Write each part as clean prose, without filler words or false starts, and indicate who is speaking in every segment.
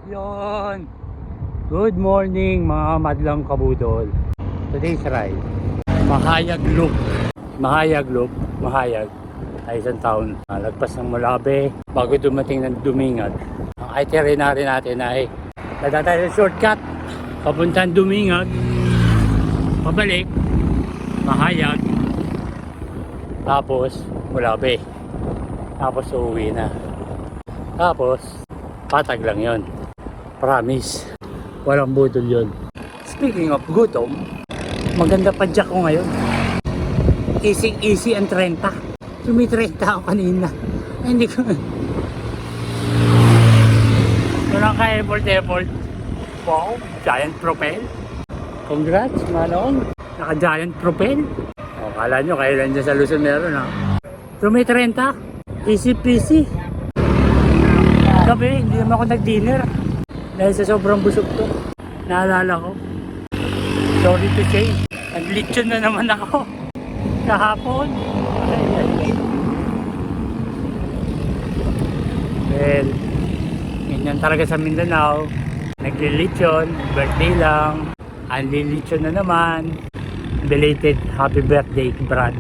Speaker 1: Yon. Good morning mga madlang kabudol. Today's ride, Mahayag Loop. Mahayag ay isang town. Lagpas ng Mulabe bago dumating ng Dumingag. Ang itinerary natin ay dadaan sa shortcut papuntang Dumingag, pabalik Mahayag, tapos Mulabe, tapos uuwi na. Tapos patag lang yon. Promise, walang budol yun. Speaking of gutom, maganda pa jack ko ngayon. Easy ang 30. Sumi 30 ako kanina. Ay, hindi ko. Walang ka-effort. Wow, giant propel. Congrats, manong. Naka-giant propel. O, kala nyo, kailan dyan sa Luzon meron, ha? Sumi 30. Easy peasy. Gabi, hindi naman ako nag-dinner. Dahil sa sobrang busog to. Naalala ko. Sorry to say, nag-lechon na naman ako kahapon. Well, ganyan talaga sa Mindanao. Nagli-lechon, birthday lang. Anli-lechon na naman. Belated happy birthday, Brad.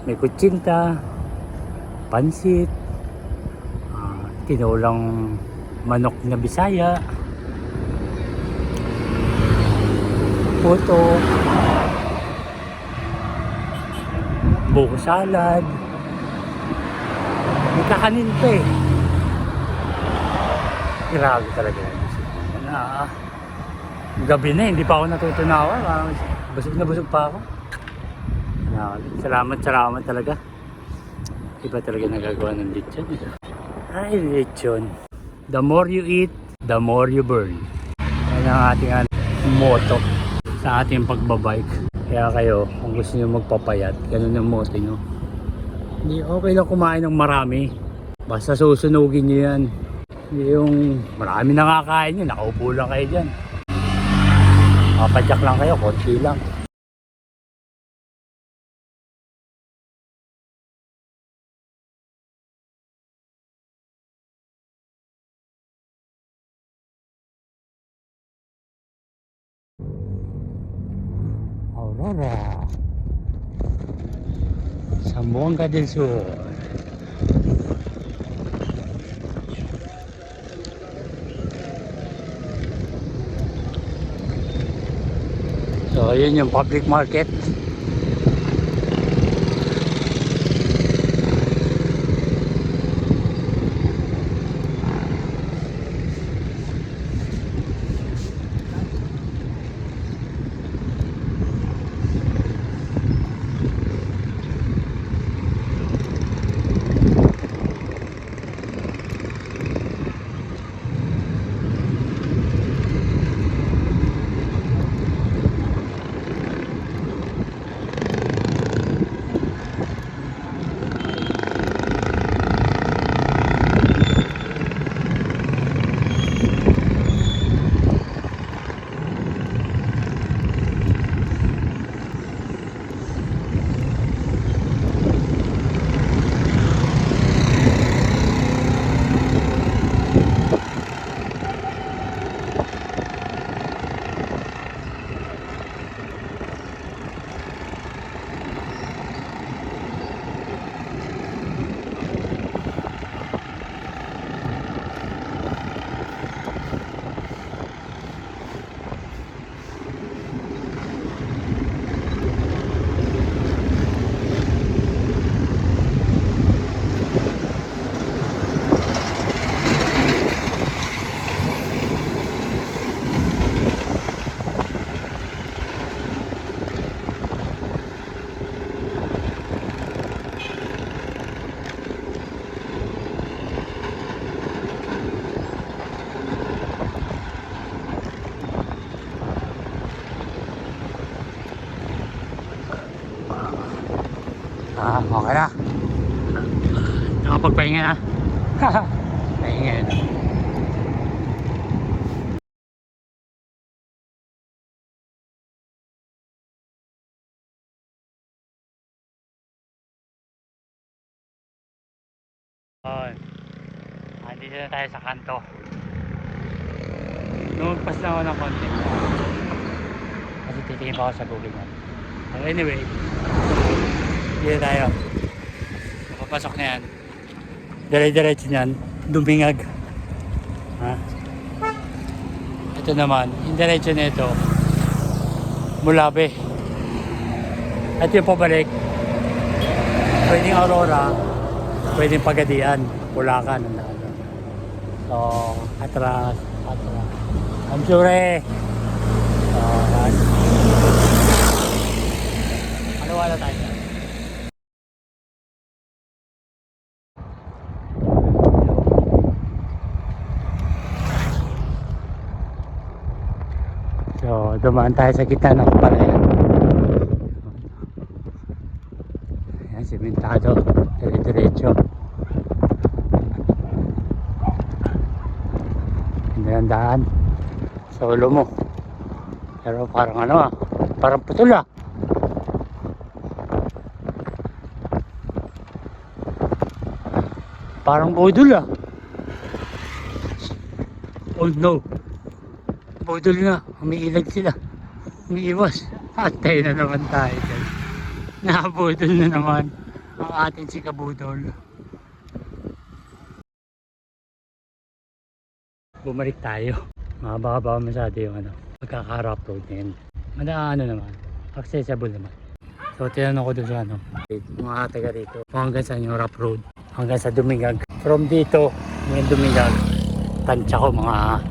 Speaker 1: May kutsinta, pansit, tinulang manok na Bisaya, puto, buko salad, may kakanin pa eh. Grabe talaga yan. Gabi na, hindi pa ako natutunawa. Busog na busog pa ako. Salamat talaga. Iba talaga nagagawa ng lechon. Ay, lechon. The more you eat, the more you burn. Yan ang ating motto sa ating pagbabike. Kaya kayo, kung gusto nyo magpapayat, ganun ang motto nyo. Hindi okay lang kumain ng marami. Basta susunugin nyo yan. Hindi yung marami nakakain nyo, nakaupo lang kayo dyan. Papadyak lang kayo, konti lang. Aurora, Zamboanga del Sur. So yun yung public market. Okay na. Nakapagpahinga na. Pahinga na. Andito na tayo sa kanto. Lumagpas lang ako ng konti. Kasi titingin pa ako sa Google Maps. So anyway, dito tayo. Papasok na yan. Dire-diretso niyan, Dumingag. Ha? Ito naman, yung diretso na ito, Mulabe. At yung pabalik, pwedeng Aurora, pwedeng Pagadian, Bulacan. So, atras. I'm sure eh. So, ano wala tayo? So, dumaan tayo sa gitna ng palayan. Ayan, simentado. Dire-diretso. Hindi ang daan. Sa ulo mo. Pero parang ano parang putol Parang budol Oh no. Budol nga. Umiilag sila. Umiiwas. Atay na naman tayo dyan. Nabudol na naman ang ating si Kabudol. Bumalik tayo. Mahaba masyado yung pagkaka-rough road na yun. Ano naman. Accessible naman. So tinanong ko doon sa mga taga rito kung hanggang saan yung rough road. Hanggang sa Dumingag. From dito, ngayon Dumingag, tansya ko mga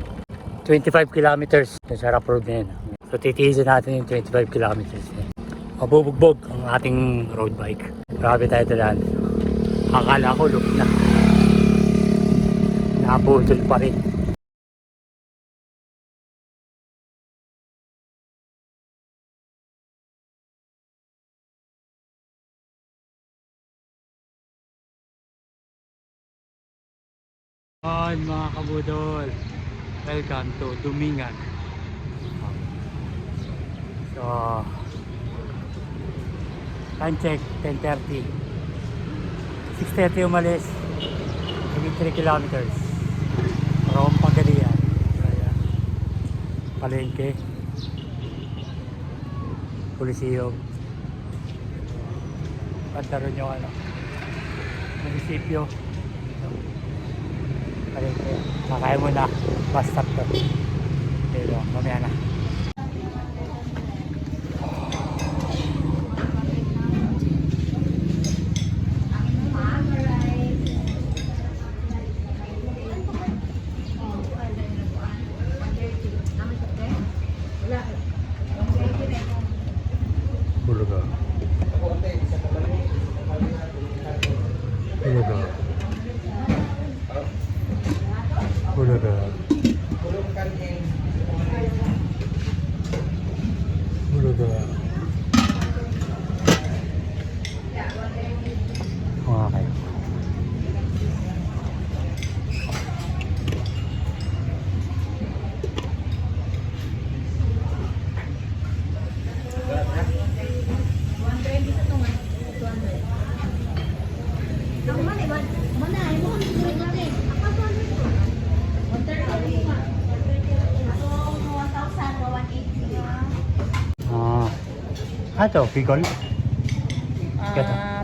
Speaker 1: 25 kilometers sa rough road na yun. So titiisin natin yung 25 kilometers na yun. Mabubugbog ang ating road bike. Grabe tayo talaan. Akala ko loop na. Nabudol pa rin. Hi mga kabudol, welcome to Dumingag. So time check 10:30, 6:30 umalis, 3 kilometers from Pagadian, Palengke, Coliseum, Pantaron yung munisipyo. Makaya mo na, bus stop to. Pero mamaya na. Bulaga. Bulaga. Bulaga. Bulaga. Okay. Ito, Bicol.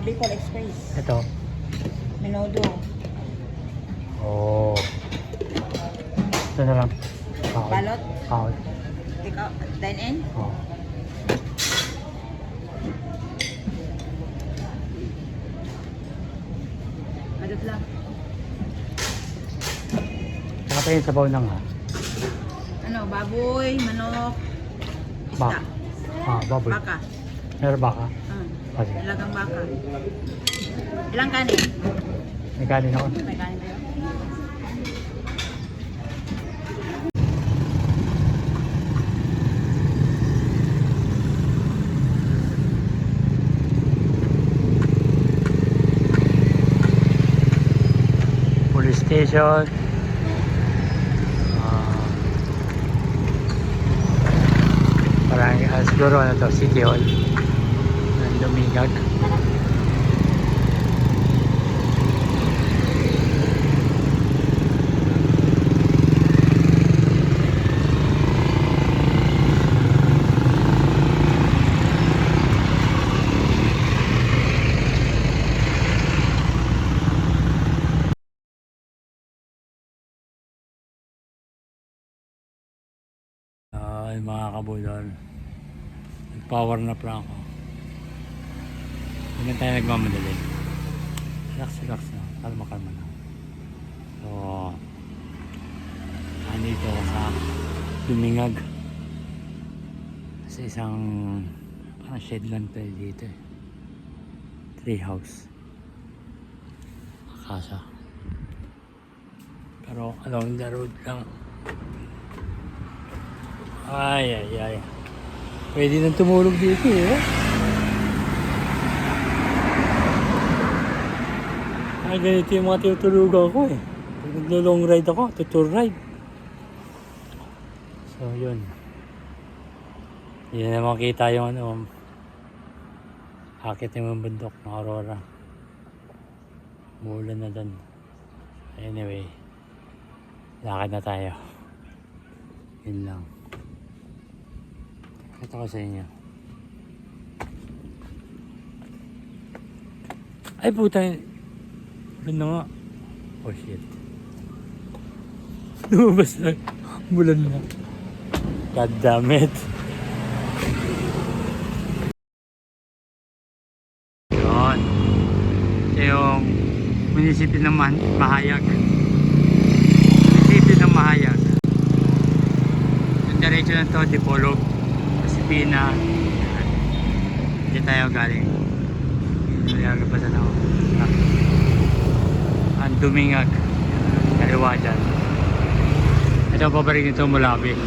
Speaker 2: Bicol Express.
Speaker 1: Ito.
Speaker 2: Minodo.
Speaker 1: Oh. Ito na lang.
Speaker 2: Balot.
Speaker 1: Kahon.
Speaker 2: Ikaw, dine-in?
Speaker 1: Oh.
Speaker 2: Balot lang.
Speaker 1: Saka pa yung sabaw ng
Speaker 2: Ano, baboy, manok,
Speaker 1: baka.
Speaker 2: isda,
Speaker 1: Baboy.
Speaker 2: baka.
Speaker 1: Meron baka. Okay.
Speaker 2: Ilagang baka. Ilang kanin?
Speaker 1: May kanin ako.
Speaker 2: May kanin kayo?
Speaker 1: Police station. Parang siguro City Hall ng Dumingag. Ay mga kabudol. Nag-power na pa ako. Hindi tayo nagmamadali. Relax na. Kalma na. So, andito ako sa Dumingag. Sa isang shed lang tayo dito. Tree house. Akasa. Pero along the road lang. Ay. Pwede nang tumulog dito eh. Ay, ganito yung mga tinutulugan ko eh. Pag naglo-long ride ako, tour ride. So, yun. Hindi na makita yung akit yung bundok ng Aurora. Muulan na dun. Anyway, lakad na tayo. Yun lang. Ito ko sa inyo. Ay puta. Doon na nga. Oh shit. Lumabas na. Bulan na. God damn it. Yun. Ito yung munisipyo ng Mahayag. Munisipyo ng Mahayag. Yung diretso na to, Dipolog. Pina. Hindi tayo galing. Nagagapasan ako. Ang Dumingag. Kaliwa dyan. Ito pabarik nito Mulabi.